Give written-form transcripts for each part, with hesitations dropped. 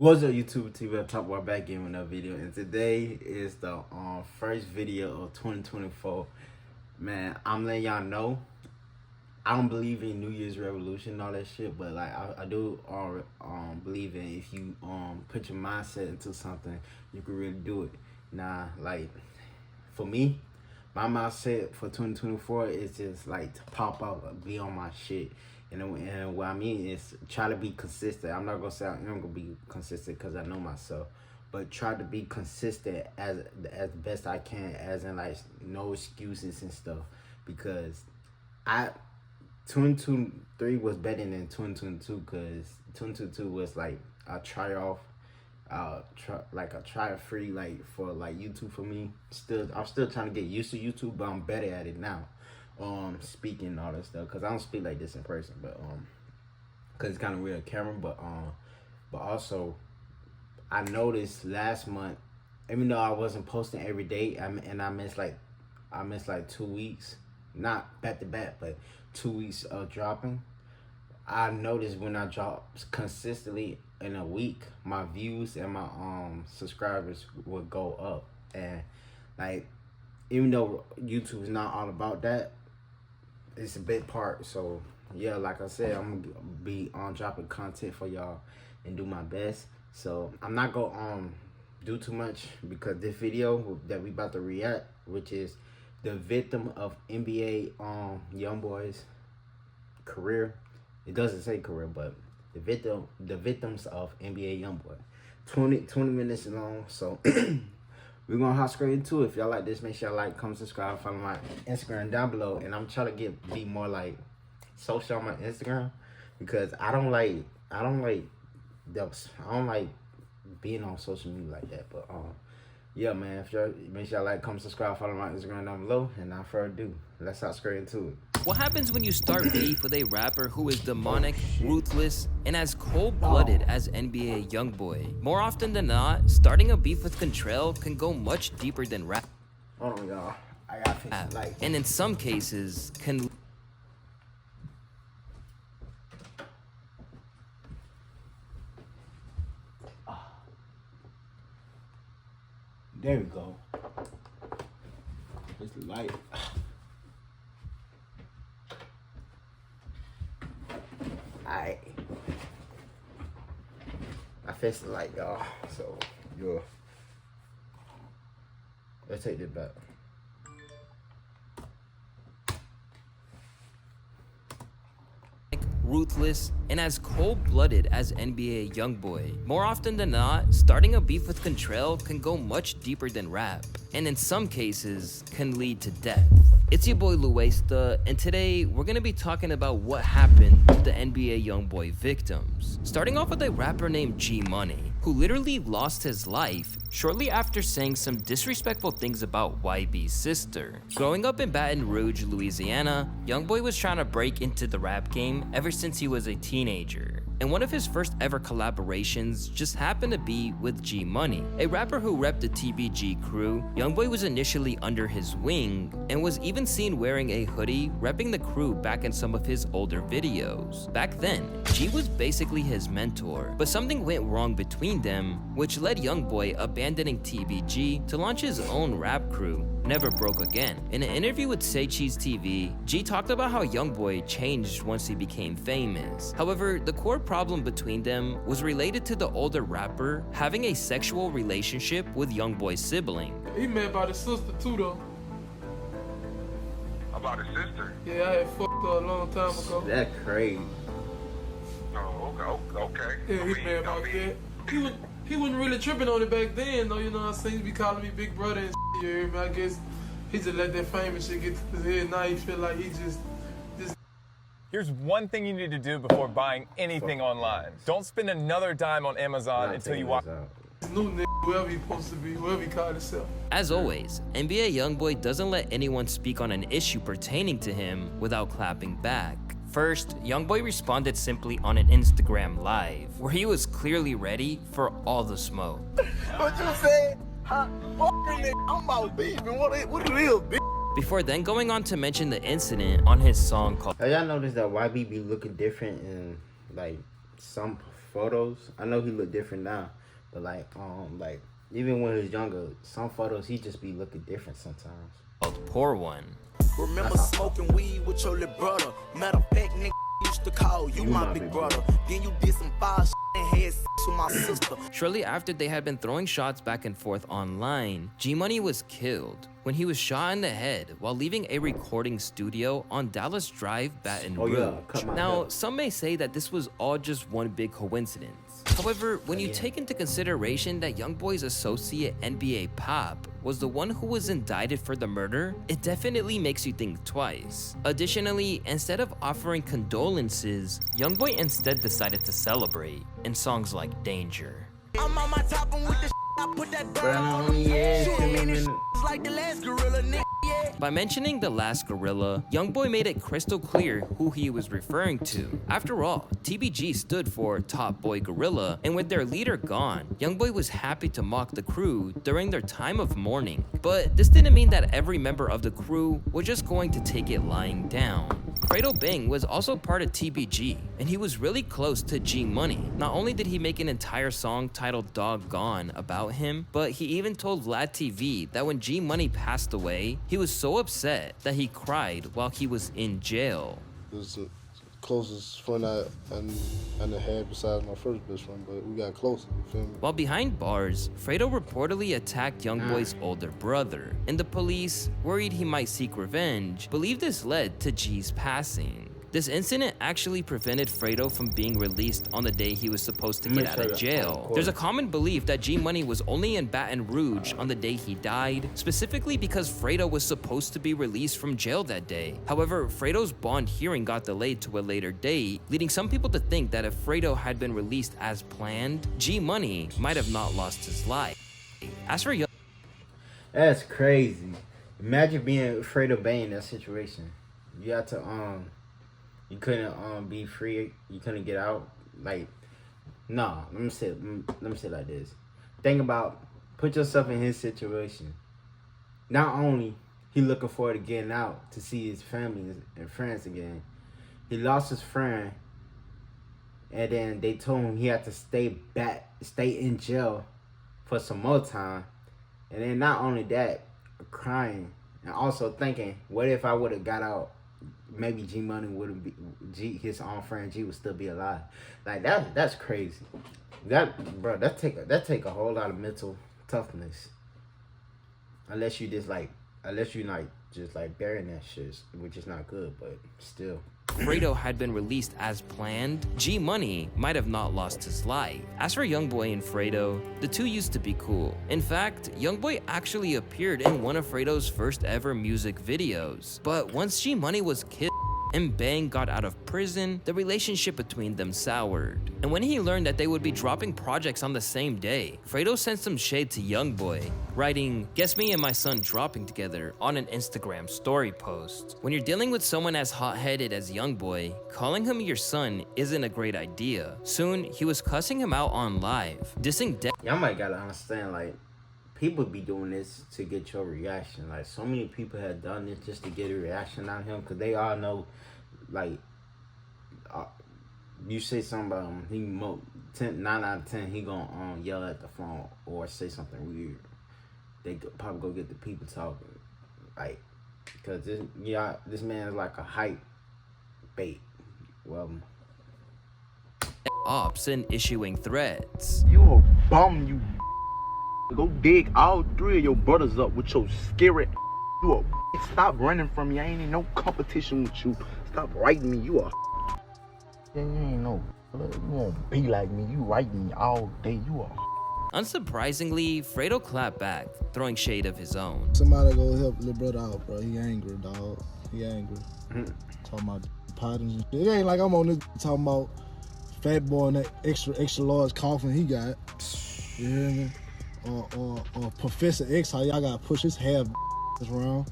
What's up, YouTube TV? I'm Top Boy back in with another video, and today is the first video of 2024. Man, I'm letting y'all know I don't believe in New Year's Revolution and all that shit, but like I do believe in if you put your mindset into something, you can really do it. Nah, like for me, my mindset for 2024 is just like to pop out, be on my shit. And what I mean is try to be consistent. I'm not gonna say I'm gonna be consistent because I know myself, but try to be consistent as best I can, as in like no excuses and stuff. Because 2023 was better than 2022 because 2022 was like a try free like for like YouTube for me. I'm still trying to get used to YouTube, but I'm better at it now. Speaking and all that stuff, because I don't speak like this in person, but because it's kind of weird on camera, but also I noticed last month, even though I wasn't posting every day, and I missed like 2 weeks, not back to back, but 2 weeks of dropping. I noticed when I drop consistently in a week, my views and my subscribers would go up. And like, even though YouTube is not all about that, it's a big part. So yeah, like I said, I'm gonna be on dropping content for y'all and do my best. So I'm not gonna do too much, because this video that we about to react, which is the victim of NBA Youngboy's career. It doesn't say career, but the victims of NBA Youngboy. 20 minutes long. So we're gonna hop straight into it. If y'all like this, make sure y'all like, comment, subscribe, follow my Instagram down below. And I'm trying to be more like social on my Instagram, because I don't like being on social media like that. But yeah, man, if y'all make sure y'all like, comment, subscribe, follow my Instagram down below. And without further ado, let's hop straight into it. What happens when you start beef with a rapper who is demonic, ruthless, and as cold-blooded as NBA Youngboy? More often than not, starting a beef with Contrell can go much deeper than rap. Hold on, y'all. I gotta fix the light. And in some cases, can... There we go. It's the light. Alright. I fixed the light, y'all. So, yeah. Let's take this back. ruthless, and as cold-blooded as NBA Youngboy. More often than not, starting a beef with Contrell can go much deeper than rap, and in some cases, can lead to death. It's your boy Luesta, and today we're gonna be talking about what happened to the NBA Youngboy victims. Starting off with a rapper named G Money, who literally lost his life shortly after saying some disrespectful things about YB's sister. Growing up in Baton Rouge, Louisiana, Youngboy was trying to break into the rap game ever since he was a teenager. And one of his first ever collaborations just happened to be with G Money, a rapper who repped the TBG crew. Youngboy was initially under his wing and was even seen wearing a hoodie repping the crew back in some of his older videos. Back then, G was basically his mentor, but something went wrong between them, which led Youngboy abandoning TBG to launch his own rap crew, Never Broke Again. In an interview with Say Cheese TV, G talked about how Youngboy changed once he became famous. However, the core problem between them was related to the older rapper having a sexual relationship with Youngboy's sibling. He mad about his sister too, though. About his sister? Yeah, I had fucked her a long time ago. That's crazy. Oh, okay. Yeah, he mad about that. He wasn't really tripping on it back then, though. You know what I'm saying? He be calling me big brother and shit. You hear me? I guess he just let that fame and shit get to his head. Now he feel like he just. Here's one thing you need to do before buying anything online. Don't spend another dime on Amazon until you walk. New nigga, whoever he supposed to be, whoever he called himself. As always, NBA Youngboy doesn't let anyone speak on an issue pertaining to him without clapping back. First, Youngboy responded simply on an Instagram live, where he was clearly ready for all the smoke. What you said? Huh? I'm about beefing. What it is, bitch? Before then going on to mention the incident on his song called Have y'all noticed that YB be looking different in like some photos, I know he look different now, but like even when he was younger, some photos he just be looking different sometimes. Called Pour One. Remember smoking weed with your little brother. Matter of fact, nigga used to call you my big brother. Then you did some foul shit and had sex with my sister. Shortly after they had been throwing shots back and forth online, G-Money was killed when he was shot in the head while leaving a recording studio on Dallas Drive, Baton Rouge. Now, some may say that this was all just one big coincidence. However, when you take into consideration that Youngboy's associate NBA Pop was the one who was indicted for the murder, it definitely makes you think twice. Additionally, instead of offering condolences, Youngboy instead decided to celebrate in songs like Danger. I'm on my top and with the I put that burn on the edge. Like the last gorilla, nigga. By mentioning the last gorilla, Youngboy made it crystal clear who he was referring to. After all, TBG stood for Top Boy Gorilla, and with their leader gone, Youngboy was happy to mock the crew during their time of mourning. But this didn't mean that every member of the crew was just going to take it lying down. Fredo Bang was also part of TBG, and he was really close to G Money. Not only did he make an entire song titled Doggone about him, but he even told Vlad TV that when G Money passed away, he was so upset that he cried while he was in jail. It was the closest friend I had besides my first best friend, but we got closer, you feel me? While behind bars, Fredo reportedly attacked Youngboy's older brother, and the police, worried he might seek revenge, believe this led to G's passing. This incident actually prevented Fredo from being released on the day he was supposed to get out of jail. There's a common belief that G Money was only in Baton Rouge on the day he died, specifically because Fredo was supposed to be released from jail that day. However, Fredo's bond hearing got delayed to a later date, leading some people to think that if Fredo had been released as planned, G Money might have not lost his life. As for That's crazy. Imagine being Fredo Bang in that situation. You had to you couldn't be free. You couldn't get out. Like, nah. Let me say it like this. Think about, put yourself in his situation. Not only he looking forward to getting out to see his family and friends again, he lost his friend, and then they told him he had to stay in jail for some more time, and then not only that, crying and also thinking, what if I would have got out? Maybe G Money wouldn't be his own friend G would still be alive. Like that's crazy. That take a whole lot of mental toughness. Unless you just burying that shit, which is not good, but still. Fredo had been released as planned, G Money might have not lost his life. As for Youngboy and Fredo, the two used to be cool. In fact, Youngboy actually appeared in one of Fredo's first ever music videos. But once G Money was killed and Bang got out of prison, the relationship between them soured. And when he learned that they would be dropping projects on the same day, Fredo sent some shade to Youngboy, writing, "Guess me and my son dropping together" on an Instagram story post. When you're dealing with someone as hot-headed as Youngboy, calling him your son isn't a great idea. Soon, he was cussing him out on live, dissing Y'all might gotta understand, like, people be doing this to get your reaction. Like, so many people have done this just to get a reaction out of him, because they all know, like, you say something about him, 9 out of 10, he gonna yell at the phone or say something weird. They probably go get the people talking, like, because this man is like a hype bait. Well, ops and issuing threats. You a bum, you. Go dig all 3 of your brothers up with your scary. You a. Stop running from me. I ain't in no competition with you. Stop writing me. You a. You ain't no. You won't be like me. You write me all day. You a. Unsurprisingly, Fredo clapped back, throwing shade of his own. Somebody go help little brother out, bro. He angry, dog. He angry. Talking about patterns and shit. It ain't like I'm on this talking about fat boy and that extra large coffin he got. You hear me? Or Professor X, how y'all gotta push his hair around.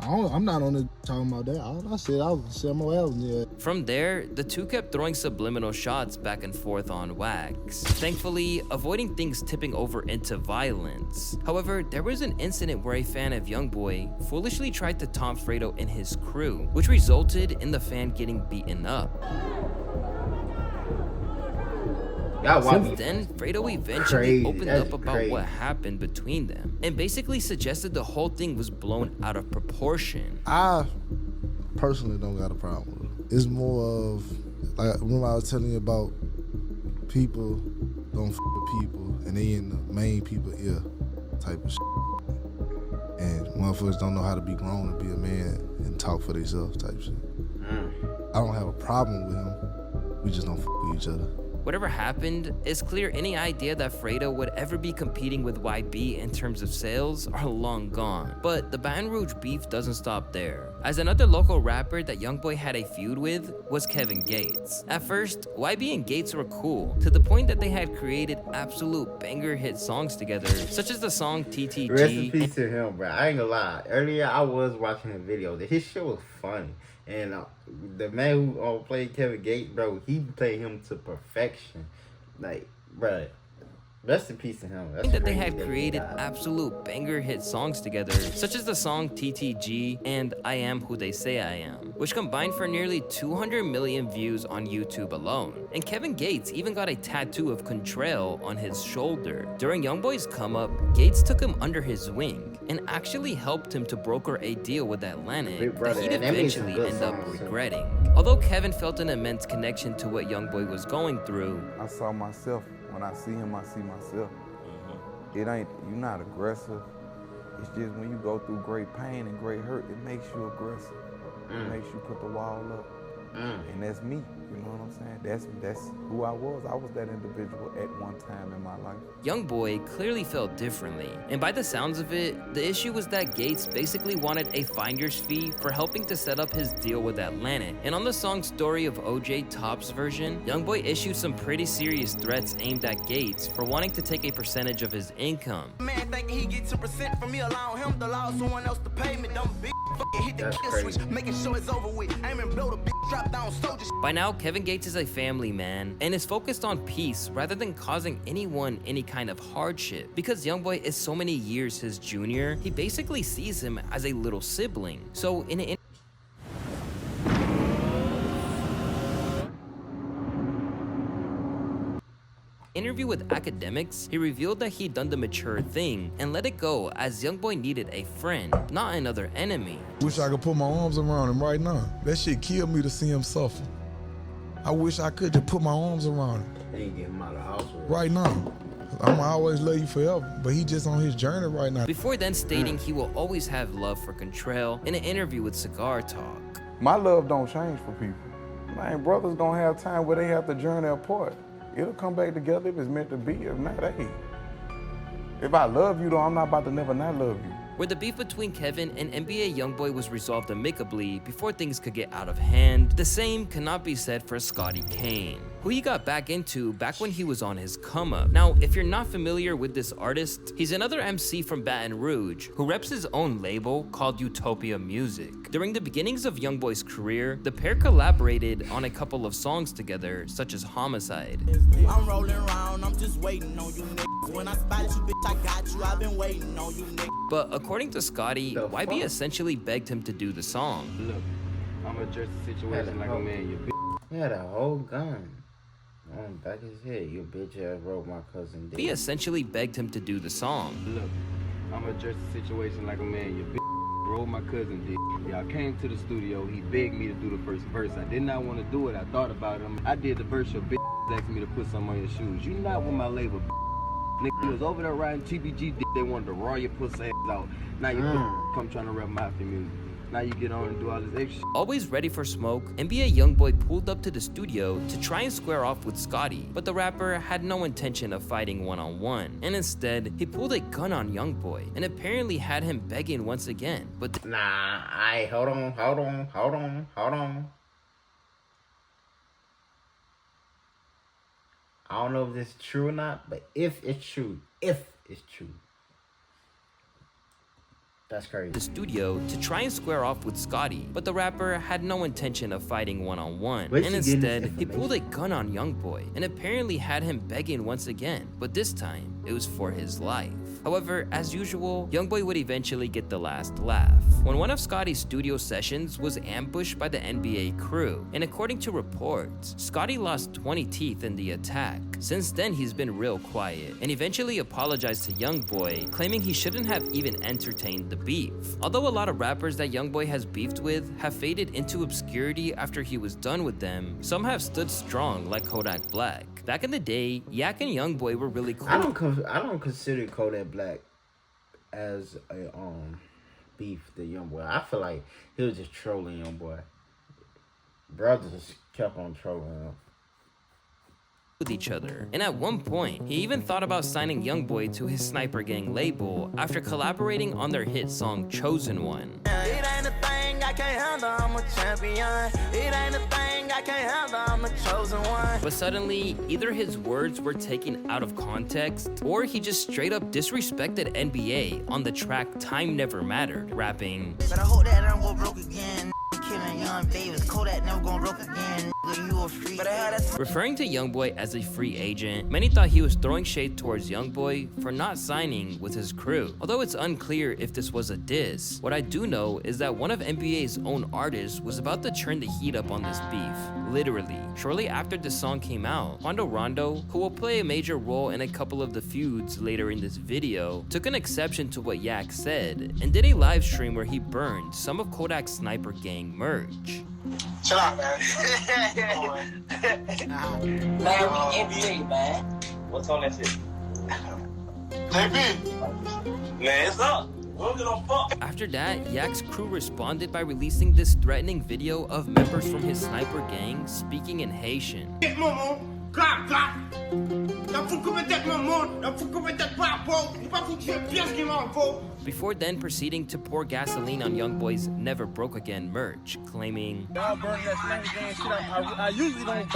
I'm not on it talking about that. I said I was sell more albums. Yeah. From there, the two kept throwing subliminal shots back and forth on wax, thankfully avoiding things tipping over into violence. However, there was an incident where a fan of Youngboy foolishly tried to taunt Fredo and his crew, which resulted in the fan getting beaten up. Y'all watch me. Then Fredo eventually Crazy. opened That's up about crazy. what happened between them and basically suggested the whole thing was blown out of proportion. I personally don't got a problem with it. It's more of, like, remember I was telling you about people don't f with people and they in the main people ear type of shit. And motherfuckers don't know how to be grown and be a man and talk for themselves type shit. I don't have a problem with him. We just don't f with each other. Whatever happened, it's clear any idea that Fredo would ever be competing with YB in terms of sales are long gone. But the Baton Rouge beef doesn't stop there, as another local rapper that Youngboy had a feud with was Kevin Gates. At first, YB and Gates were cool, to the point that they had created absolute banger hit songs together, such as the song TTG. Rest in peace to him, bro. I ain't gonna lie. Earlier, I was watching a video. His shit was funny. And the man who played Kevin Gates, bro, he played him to perfection. Like, bro, rest in peace to him. That's that they crazy had that he created died. absolute banger hit songs together, such as the song TTG and I Am Who They Say I Am, which combined for nearly 200 million views on YouTube alone. And Kevin Gates even got a tattoo of Contrail on his shoulder. During Youngboy's come up, Gates took him under his wing and actually helped him to broker a deal with Atlantic Big that brother, he'd and that made some eventually good end up songs, too. regretting. Although Kevin felt an immense connection to what Youngboy was going through, I saw myself. When I see him, I see myself. It ain't, you're not aggressive. It's just when you go through great pain and great hurt, it makes you aggressive. It makes you put the wall up. And that's me, you know what I'm saying? That's who I was. I was that individual at one time in my life. Youngboy clearly felt differently, and by the sounds of it, the issue was that Gates basically wanted a finder's fee for helping to set up his deal with Atlantic. And on the song Story of OJ Top's version, Youngboy issued some pretty serious threats aimed at Gates for wanting to take a percentage of his income. Man thinking he get 2% from me, allowing him to allow someone else to pay me. Dumb bitch, fucking hit the That's kill crazy. switch, making sure it's over with. Aiming blow the bitch, drop down soldiers. By now, Kevin Gates is a family man and is focused on peace rather than causing anyone any kind of hardship. Because Youngboy is so many years his junior, he basically sees him as a little sibling. So in an interview with Academics, he revealed that he'd done the mature thing and let it go as Youngboy needed a friend, not another enemy. Wish I could put my arms around him right now. That shit killed me to see him suffer. I wish I could just put my arms around him They ain't get him out of the house. right now. I'ma always love you forever, but he just on his journey right now. Before then stating he will always have love for Contrail in an interview with Cigar Talk. My love don't change for people. Man, brothers gonna have time where they have to journey apart. It'll come back together if it's meant to be. If not, hey. If I love you though, I'm not about to never not love you. Where the beef between Kevin and NBA Youngboy was resolved amicably before things could get out of hand, the same cannot be said for Scotty Kane, who he got back into back when he was on his come up. Now, if you're not familiar with this artist, he's another MC from Baton Rouge who reps his own label called Utopia Music. During the beginnings of Youngboy's career, the pair collaborated on a couple of songs together, such as Homicide. I'm rolling around, I'm just waiting on you niggas. When I spot you, bitch, I got you. I've been waiting on you niggas. But according to Scotty, The YB fuck? essentially begged him to do the song. Look, I'm addressing the situation like a man, you bitch. He had a whole gun on the back of his head. You bitch ass wrote my cousin He did. essentially begged him to do the song. Look, I'm addressing the situation like a man, you bitch. Roll my cousin did. Y'all came to the studio, he begged me to do the first verse. I did not want to do it, I thought about him. I did the verse, your bitch asked me to put some on your shoes. You not with my label, bitch. Nigga, you was over there riding TBG dick, they wanted to raw your pussy ass out. Now you come trying to rap mafia music. Now you get on and do all this extra shit. Always ready for smoke, NBA Youngboy pulled up to the studio to try and square off with Scotty, but the rapper had no intention of fighting one-on-one, and instead, he pulled a gun on Youngboy, and apparently had him begging once again, but Nah, hold on. I don't know if this is true or not, but if it's true, That's crazy. The studio to try and square off with Scotty, but the rapper had no intention of fighting one-on-one, Where'd and she get this instead he pulled a information? gun on Youngboy and apparently had him begging once again, but this time it was for his life. However, as usual, Youngboy would eventually get the last laugh when one of Scotty's studio sessions was ambushed by the NBA crew, and according to reports, Scotty lost 20 teeth in the attack. Since then, he's been real quiet and eventually apologized to Youngboy, claiming he shouldn't have even entertained the beef. Although a lot of rappers that Youngboy has beefed with have faded into obscurity after he was done with them, some have stood strong like Kodak Black. Back in the day, Yak and Youngboy were really cool. I don't consider Kodak Black as a beef to Youngboy. I feel like he was just trolling Youngboy. Brothers just kept on trolling him. With each other, and at one point he even thought about signing Youngboy to his Sniper Gang label after collaborating on their hit song Chosen One. It ain't a thing I can't handle, I'm a champion. It ain't a thing I can't handle, I'm a chosen one. But suddenly, either his words were taken out of context, or he just straight up disrespected NBA on the track Time Never Mattered, rapping, But I hope that I don't go broke again. Killing young babies, Kodak never going broke again. You a freak. But I had a referring to Youngboy as a free agent. Many thought he was throwing shade towards Youngboy for not signing with his crew, although it's unclear if this was a diss. What I do know is that one of NBA's own artists was about to turn the heat up on this beef, literally. Shortly after the song came out, Quando Rondo, who will play a major role in a couple of the feuds later in this video, took an exception to what Yak said and did a live stream where he burned some of Kodak's Sniper Gang merch. Chill out, man. Man, we NBA, man. What's on that shit? JP. Man, it's up. We don't give no fuck. After that, Yak's crew responded by releasing this threatening video of members from his Sniper Gang speaking in Haitian. Before then proceeding to pour gasoline on Youngboy's Never Broke Again merch, claiming, Y'all burn that Sniper Gang shit up. I usually don't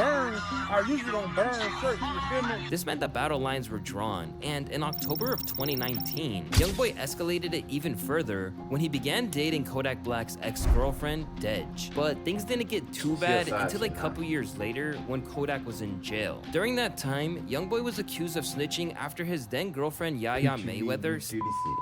burn shirts, you feel me? This meant the battle lines were drawn, and in October of 2019, Youngboy escalated it even further when he began dating Kodak Black's ex-girlfriend, Dej. But things didn't get too bad until a couple years later when Kodak was in jail. During that time, Youngboy was accused of snitching after his then-girlfriend Yaya Mayweather,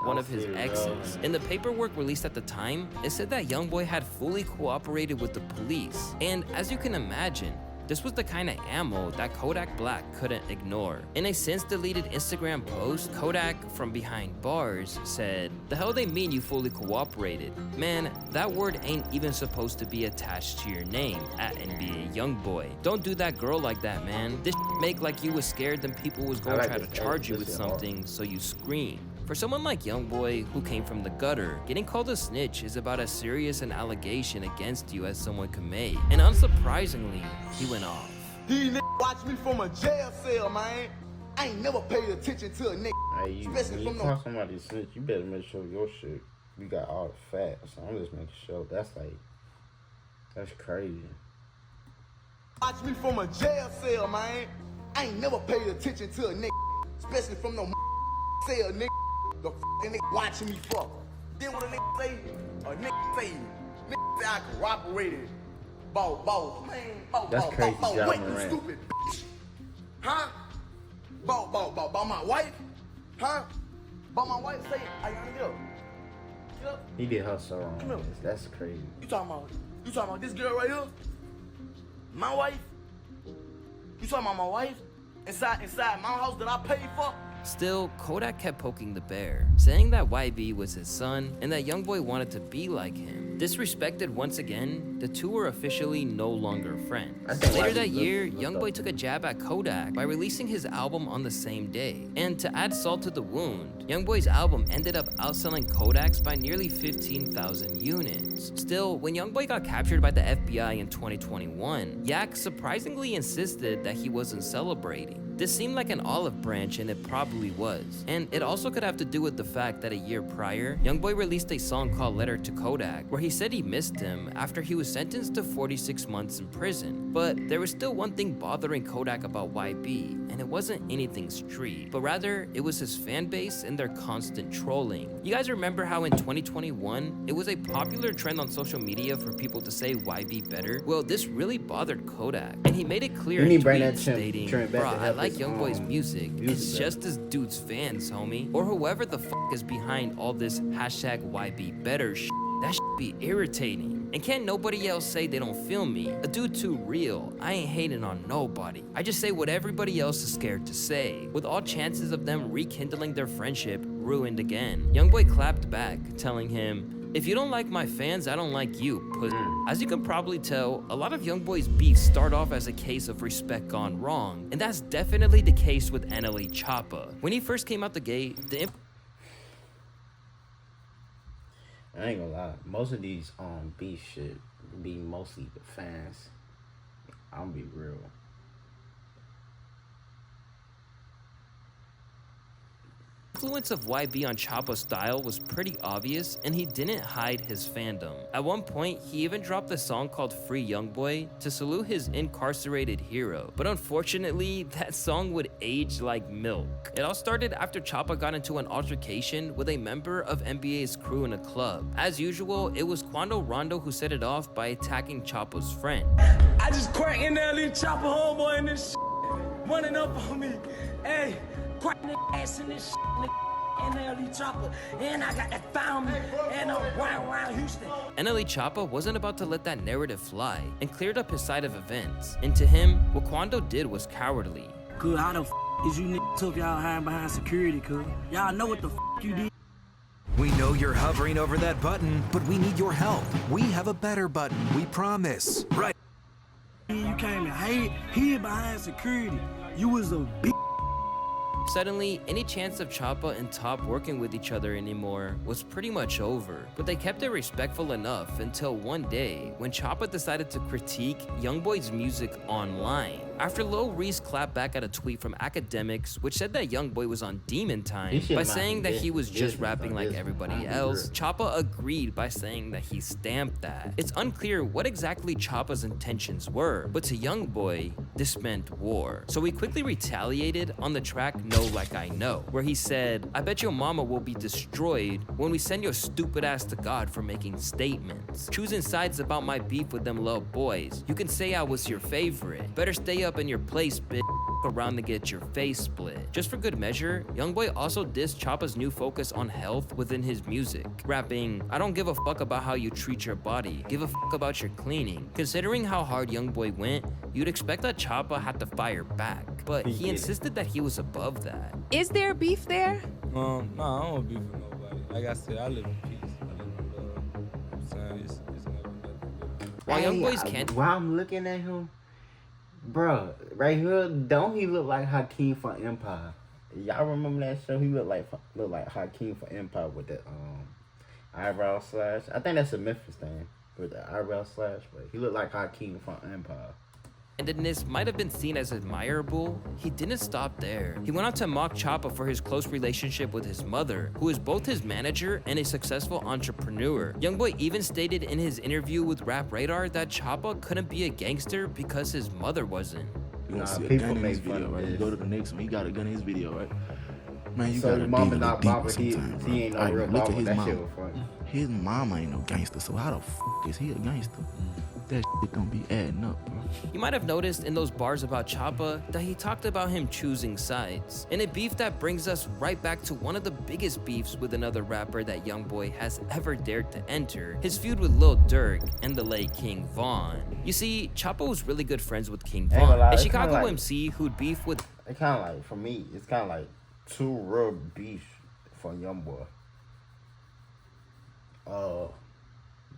one of his exes. In the paperwork released at the time, it said that Youngboy had fully cooperated with the police. And as you can imagine, this was the kind of ammo that Kodak Black couldn't ignore. In a since-deleted Instagram post, Kodak, from behind bars, said, "The hell they mean you fully cooperated? Man, that word ain't even supposed to be attached to your name, at NBA Youngboy. Don't do that girl like that, man. This make like you was scared then people was gonna try to charge you with something, so you scream." For someone like Youngboy, who came from the gutter, getting called a snitch is about as serious an allegation against you as someone could make. And unsurprisingly, he went off. These niggas watch me from a jail cell, man. I ain't never paid attention to a nigga. Hey, you, especially when you from call somebody a snitch, you better make sure your shit, you got all the facts. So I'm just making sure. That's crazy. Watch me from a jail cell, man. I ain't never paid attention to a nigga, especially from no cell, nigga. The fucking nigga watching me fuck. Then what a nigga say? A nigga say I cooperated. Bow, man. That's crazy, John Wait, you Moran. stupid bitch. Huh? Bow, my wife? Huh? Bow, my wife say, I gotta get up. Get up. He did her so wrong. Come here. That's crazy. You talking about this girl right here? My wife? You talking about my wife? Inside my house that I paid for? Still, Kodak kept poking the bear, saying that YB was his son and that Youngboy wanted to be like him. Disrespected once again, the two were officially no longer friends. Later that year, Youngboy took a jab at Kodak by releasing his album on the same day. And to add salt to the wound, Youngboy's album ended up outselling Kodak's by nearly 15,000 units. Still, when Youngboy got captured by the FBI in 2021, Yak surprisingly insisted that he wasn't celebrating. This seemed like an olive branch, and it probably was. And it also could have to do with the fact that a year prior, Youngboy released a song called Letter to Kodak, where he said he missed him after he was sentenced to 46 months in prison. But there was still one thing bothering Kodak about YB, and it wasn't anything street, but rather it was his fan base and their constant trolling. You guys remember how in 2021, it was a popular trend on social media for people to say YB better? Well, this really bothered Kodak, and he made it clear in tweets stating, "Bruh, I like Youngboy's music. It's just this dude's fans, homie. Or whoever the fuck is behind all this hashtag YB better shit. That shit be irritating. And can't nobody else say they don't feel me. A dude too real. I ain't hating on nobody. I just say what everybody else is scared to say." With all chances of them rekindling their friendship ruined again, Youngboy clapped back, telling him, "If you don't like my fans, I don't like you, pussy." As you can probably tell, a lot of Youngboy's beefs start off as a case of respect gone wrong, and that's definitely the case with NLE Choppa. When he first came out the gate, I ain't gonna lie. Most of these beef shit be mostly the fans. I'm be real. The influence of YB on Choppa's style was pretty obvious, and he didn't hide his fandom. At one point, he even dropped a song called Free Youngboy to salute his incarcerated hero, but unfortunately, that song would age like milk. It all started after Choppa got into an altercation with a member of NBA's crew in a club. As usual, it was Quando Rondo who set it off by attacking Choppa's friend. I just cracked NLE Choppa homeboy in this shit, running up on me. Hey, crack nigga ass in this shit, nigga. NLE Choppa, and I got that found me, and I'm round Houston. NLE Choppa wasn't about to let that narrative fly and cleared up his side of events. And to him, what Quando did was cowardly. Cuz how the f is you niggas took y'all hiding behind security, cuz? Y'all know what the f you did. We know you're hovering over that button, but we need your help. We have a better button, we promise. Right. You came and hid behind security. You was a bitch. Suddenly, any chance of Choppa and Top working with each other anymore was pretty much over, but they kept it respectful enough until one day when Choppa decided to critique Youngboy's music online. After Lil Reese clapped back at a tweet from academics which said that Youngboy was on demon time by saying that he was just rapping like everybody else, Choppa agreed by saying that he stamped that. It's unclear what exactly Choppa's intentions were, but to Youngboy, this meant war. So he quickly retaliated on the track Know Like I Know, where he said, "I bet your mama will be destroyed when we send your stupid ass to God for making statements. Choosing sides about my beef with them little boys. You can say I was your favorite. Better stay up in your place, bitch. Around to get your face split." Just for good measure, Youngboy also dissed Choppa's new focus on health within his music, rapping, "I don't give a fuck about how you treat your body, give a fuck about your cleaning." Considering how hard Youngboy went, you'd expect that Choppa had to fire back, but he insisted that he was above that. Is there beef there? No, I don't beef with nobody. Like I said, I live in peace. I live in love. I'm saying it's never nothing. While Youngboy's can't. While I'm looking at him, bro, right here, don't he look like Hakeem from Empire? Y'all remember that show? He looked like Hakeem from Empire with the eyebrow slash. I think that's a Memphis thing with the eyebrow slash, but he looked like Hakeem from Empire. And this might have been seen as admirable, he didn't stop there. He went on to mock Choppa for his close relationship with his mother, who is both his manager and a successful entrepreneur. Youngboy even stated in his interview with Rap Radar that Choppa couldn't be a gangster because his mother wasn't. You gonna see a gun in his video, right? You go to the next one, he got a gun in his video, right? Man, you gotta dig a little deeper sometimes, bro. He ain't no All right, real look at mama. his That mama. shit was funny. His mama ain't no gangster, so how the f is he a gangster? That shit don't be adding up, bro. You might have noticed in those bars about Choppa that he talked about him choosing sides. In a beef that brings us right back to one of the biggest beefs with another rapper that Youngboy has ever dared to enter, his feud with Lil Durk and the late King Von. You see, Choppa was really good friends with King Von, a Chicago MC who'd beef with... It kind of like, for me, it's kind of like two real beefs for Youngboy.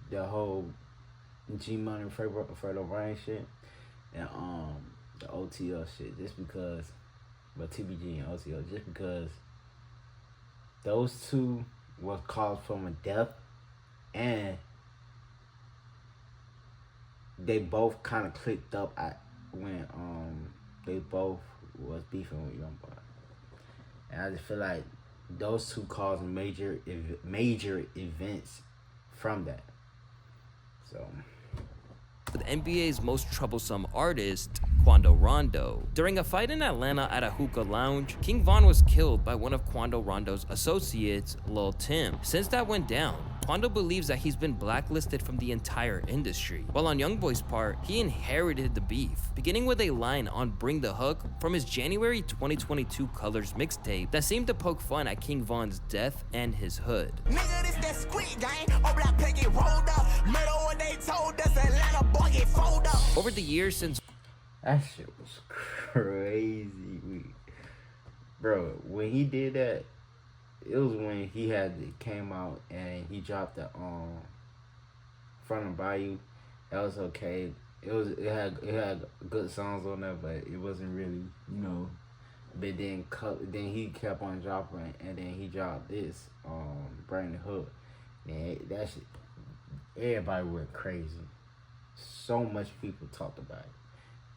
The whole G-Money and Fredo Brain shit, and the OTL shit, just because, but TBG and OTL, just because those two was caused from a death, and they both kind of clicked up when they both was beefing with Youngboy, and I just feel like those two caused major events from that. So. The NBA's most troublesome artist, Quando Rondo. During a fight in Atlanta at a hookah lounge, King Von was killed by one of Quando Rondo's associates, Lil Tim. Since that went down, Quando believes that he's been blacklisted from the entire industry. While on Youngboy's part, he inherited the beef, beginning with a line on Bring the Hook from his January 2022 Colors mixtape that seemed to poke fun at King Von's death and his hood. Nigga, this that squid gang. Oh, black pig get rolled up. Murder what they told us. Atlanta boy get fold up. Over the years since that shit was crazy. Bro, when he did that, it was when he came out and he dropped the Front of Bayou. That was okay. It had good songs on there, but it wasn't really, you know. But then he kept on dropping, and then he dropped this Bring the Hook. And that shit, everybody went crazy. So much people talked about it.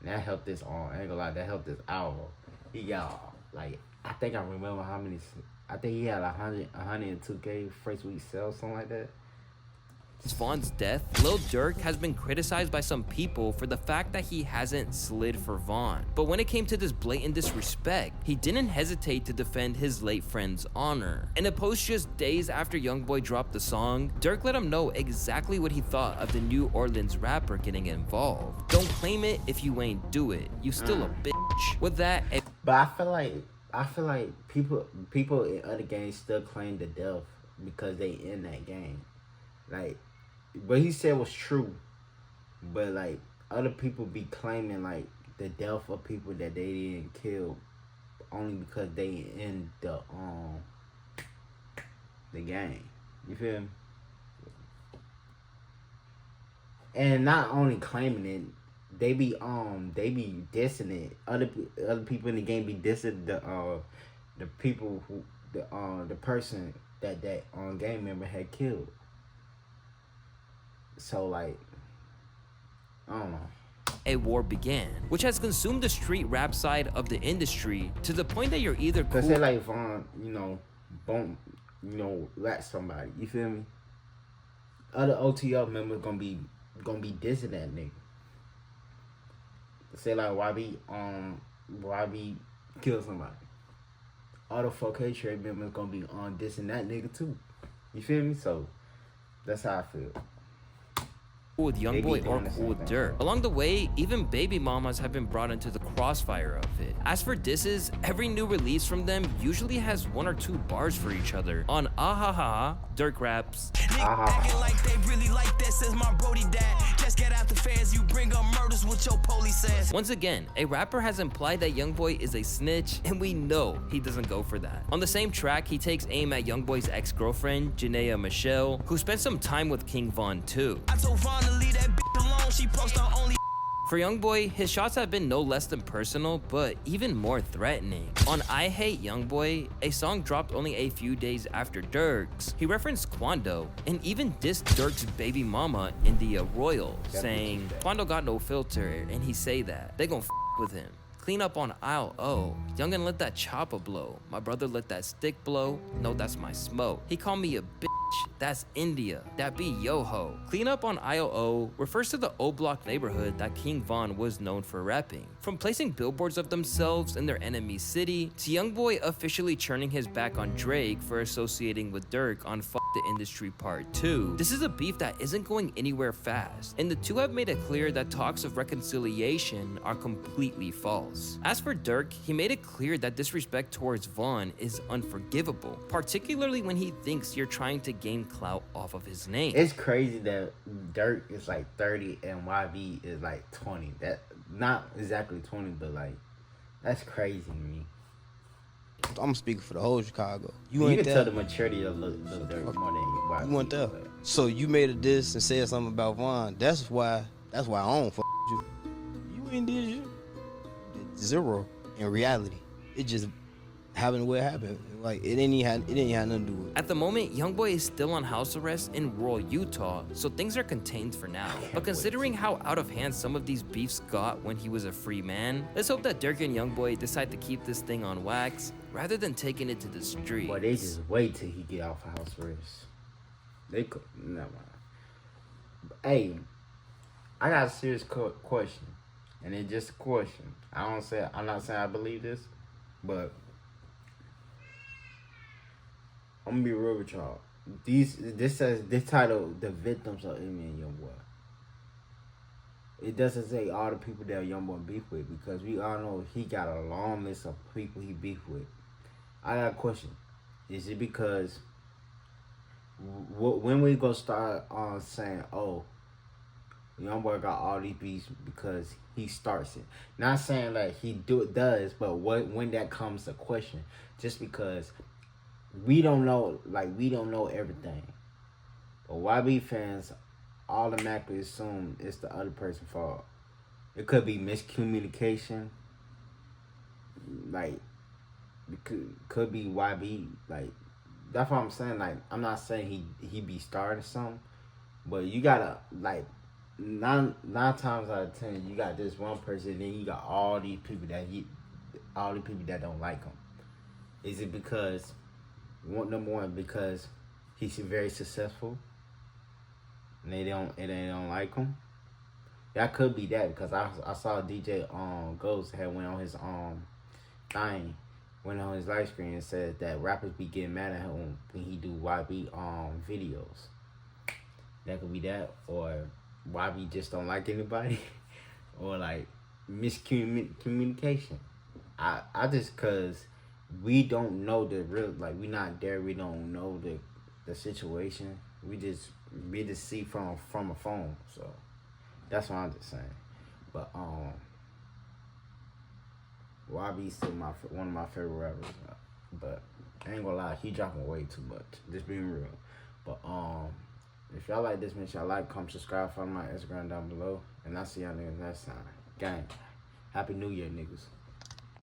And that helped this I ain't gonna lie, that helped this album. He got like, I think I remember how many. I think he had 102K first week sales, something like that. Since Von's death, Lil Durk has been criticized by some people for the fact that he hasn't slid for Von. But when it came to this blatant disrespect, he didn't hesitate to defend his late friend's honor. In a post just days after Youngboy dropped the song, Durk let him know exactly what he thought of the New Orleans rapper getting involved. Don't claim it if you ain't do it. You still a bitch. With that, but I feel like people in other games still claim the death because they in that game. Like, what he said was true, but like other people be claiming like the death of people that they didn't kill only because they in the game. You feel me? And not only claiming it, they be dissing it. Other people in the game be dissing the people who the person that game member had killed. So like, I don't know. A war began, which has consumed the street rap side of the industry to the point that you're either cool. Cause they like Von, rat somebody. You feel me? Other OTL members gonna be dissing that nigga. Say like YB kill somebody. Other 4K trade members gonna be on dissing that nigga too. You feel me? So that's how I feel. With Youngboy or cool with Durk. Along the way, even baby mamas have been brought into the crossfire of it. As for disses, every new release from them usually has 1 or 2 bars for each other. On Ahaha, Durk raps. Acting like they really like that, says my brody dad. Just get out the fans, you bring up murders with your police ass. Once again, a rapper has implied that Youngboy is a snitch, and we know he doesn't go for that. On the same track, he takes aim at Youngboy's ex-girlfriend, Janaea Michelle, who spent some time with King Von too. I told Von to leave that bitch alone, she post her only. For Youngboy, his shots have been no less than personal, but even more threatening. On I Hate Youngboy, a song dropped only a few days after Durk's, he referenced Quando and even dissed Durk's baby mama, India Royal, saying, Quando got no filter and he say that. They gon' f with him. Clean up on aisle O. Youngin let that chopper blow. My brother let that stick blow. No, that's my smoke. He called me a bitch. That's India. That be yo-ho. Clean up on aisle O refers to the O-Block neighborhood that King Von was known for repping. From placing billboards of themselves in their enemy city, to Youngboy officially turning his back on Drake for associating with Durk on F the Industry Part 2. This is a beef that isn't going anywhere fast, and the two have made it clear that talks of reconciliation are completely false. As for Durk, he made it clear that disrespect towards Von is unforgivable, particularly when he thinks you're trying to gain clout off of his name. It's crazy that Durk is like 30 and YB is like 20. That not exactly 20, but like that's crazy to me. I'm speaking for the whole Chicago. You can tell the maturity of Lil Durk more than YB. You weren't there. So you made a diss and said something about Von. That's why I don't fuck you. You ain't did shit. Zero in reality. It just happened the way it happened. Like it didn't have nothing to do with it. At the moment, Youngboy is still on house arrest in rural Utah, so things are contained for now. But considering how out of hand some of these beefs got when he was a free man, let's hope that Dirk and Youngboy decide to keep this thing on wax rather than taking it to the streets. Boy, they just wait till he get off house arrest. They could never mind. Hey, I got a serious question, and it's just a question. I'm not saying I believe this, but I'm gonna be real with y'all. This title, The Victims of Emmy and Youngboy. It doesn't say all the people that Youngboy beef with, because we all know he got a long list of people he beef with. I got a question. Is it because when we gonna start saying, oh, Youngboy got all these beefs because he starts it? Not saying like he does, but when that comes to question, just because we don't know everything. But YB fans automatically assume it's the other person's fault. It could be miscommunication. Like, it could be YB. Like, that's what I'm saying. Like, I'm not saying he be starting something, but you gotta, like, nine times out of 10, you got this one person, then you got all these people that don't like him. Is it because number one, because he's very successful and they don't like him? That could be that, because I saw DJ Ghost had went on his went on his live screen and said that rappers be getting mad at him when he do YB videos. That could be that, or YB just don't like anybody, or like miscommunication. I just, cause we don't know the real, like, we not there, we don't know the situation. We just see from a phone. So that's what I'm just saying. But YB still one of my favorite rappers. But I ain't gonna lie, he dropping way too much. Just being real. But if y'all like this, make sure y'all like, comment, subscribe, follow my Instagram down below, and I'll see y'all niggas next time. Gang. Happy New Year, niggas.